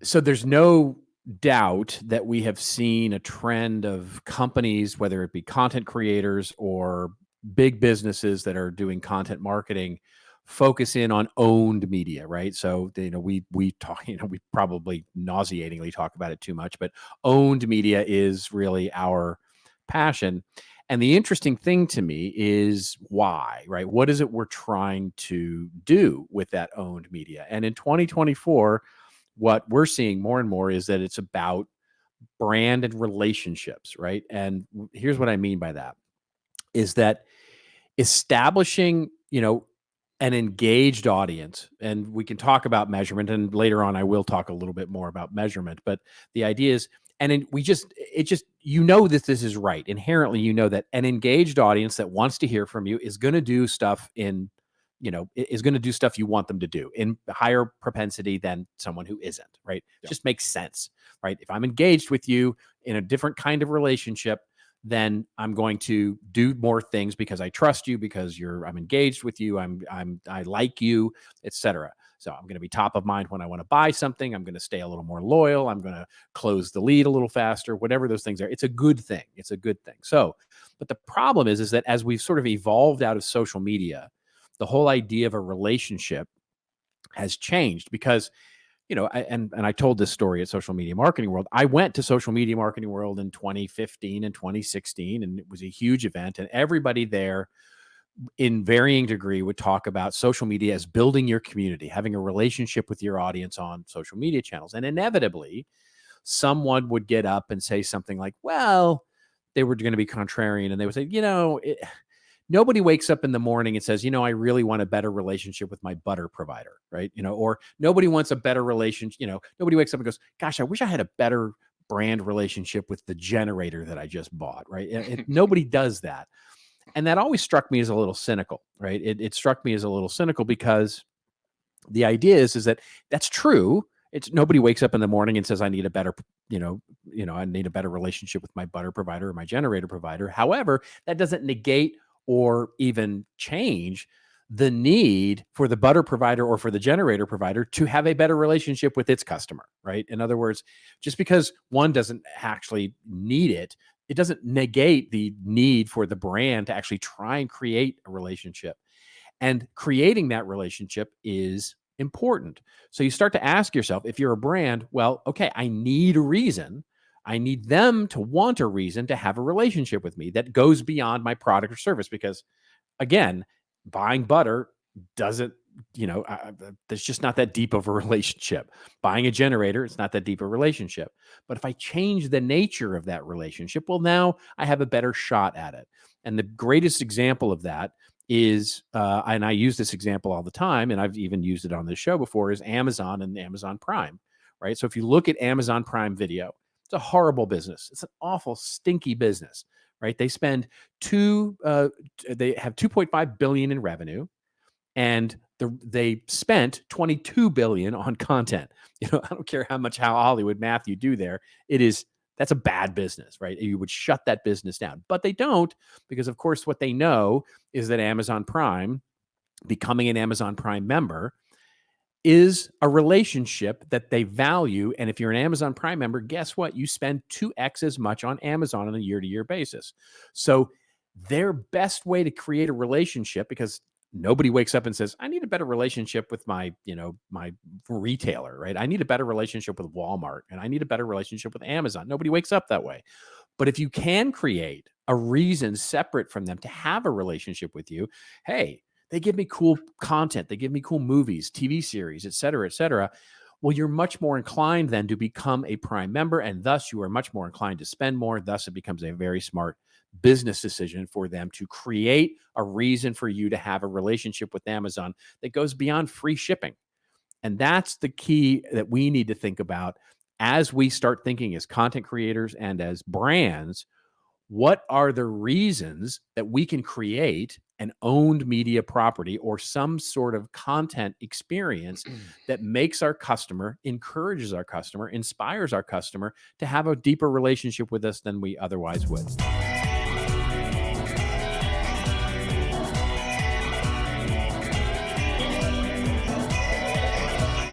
So there's no doubt that we have seen a trend of companies, whether it be content creators or big businesses that are doing content marketing, focus in on owned media, right? So we talk, we probably nauseatingly talk about it too much, but owned media is really our passion. And the interesting thing to me is why, right? What is it we're trying to do with that owned media? And in 2024, what we're seeing more and more is that it's about brand and relationships, right? And here's what I mean by that is that establishing, an engaged audience, and we can talk about measurement, and later on I will talk a little bit more about measurement, but the idea is, that this is right. Inherently, that an engaged audience that wants to hear from you is going to do stuff is going to do stuff you want them to do in higher propensity than someone who isn't, right? It just makes sense, right? If I'm engaged with you in a different kind of relationship, then I'm going to do more things because I trust you, because I'm engaged with you, I like you, etc. So I'm going to be top of mind when I want to buy something. I'm going to stay a little more loyal. I'm going to close the lead a little faster, whatever those things are. It's a good thing. It's a good thing. So, but the problem is that as we've sort of evolved out of social media, the whole idea of a relationship has changed because I told this story at Social Media Marketing World. I went to Social Media Marketing World in 2015 and 2016, and it was a huge event. And everybody there, in varying degree, would talk about social media as building your community, having a relationship with your audience on social media channels. And inevitably, someone would get up and say something like, well, they were going to be contrarian, and they would say, nobody wakes up in the morning and says, I really want a better relationship with my butter provider, right? Or nobody wants a better relationship. Nobody wakes up and goes, gosh, I wish I had a better brand relationship with the generator that I just bought, right? Nobody does that. And that always struck me as a little cynical, right? It struck me as a little cynical because the idea is that that's true. It's nobody wakes up in the morning and says, I need a better, I need a better relationship with my butter provider or my generator provider. However, that doesn't negate or even change the need for the butter provider or for the generator provider to have a better relationship with its customer, right? In other words, just because one doesn't actually need it, it doesn't negate the need for the brand to actually try and create a relationship. And creating that relationship is important. So you start to ask yourself, if you're a brand, well, okay, I need a reason. I need them to want a reason to have a relationship with me that goes beyond my product or service. Because again, buying butter doesn't, there's just not that deep of a relationship. Buying a generator, it's not that deep a relationship. But if I change the nature of that relationship, well, now I have a better shot at it. And the greatest example of that is, and I use this example all the time, and I've even used it on this show before, is Amazon and Amazon Prime, right? So if you look at Amazon Prime Video, it's a horrible business. It's an awful, stinky business, right? They spend they have 2.5 billion in revenue, and they spent 22 billion on content. I don't care how Hollywood math you do there. That's a bad business, right? You would shut that business down, but they don't, because of course what they know is that Amazon Prime, becoming an Amazon Prime member, is a relationship that they value. And if you're an Amazon Prime member, guess what? You spend 2x as much on Amazon on a year-to-year basis. So their best way to create a relationship, because nobody wakes up and says, I need a better relationship with my retailer, right? I need a better relationship with Walmart, and I need a better relationship with Amazon. Nobody wakes up that way. But if you can create a reason separate from them to have a relationship with you, hey, they give me cool content, they give me cool movies, TV series, et cetera, et cetera. Well, you're much more inclined then to become a Prime member, and thus you are much more inclined to spend more. Thus, it becomes a very smart business decision for them to create a reason for you to have a relationship with Amazon that goes beyond free shipping. And that's the key that we need to think about as we start thinking as content creators and as brands. What are the reasons that we can create an owned media property or some sort of content experience that makes our customer, encourages our customer, inspires our customer to have a deeper relationship with us than we otherwise would?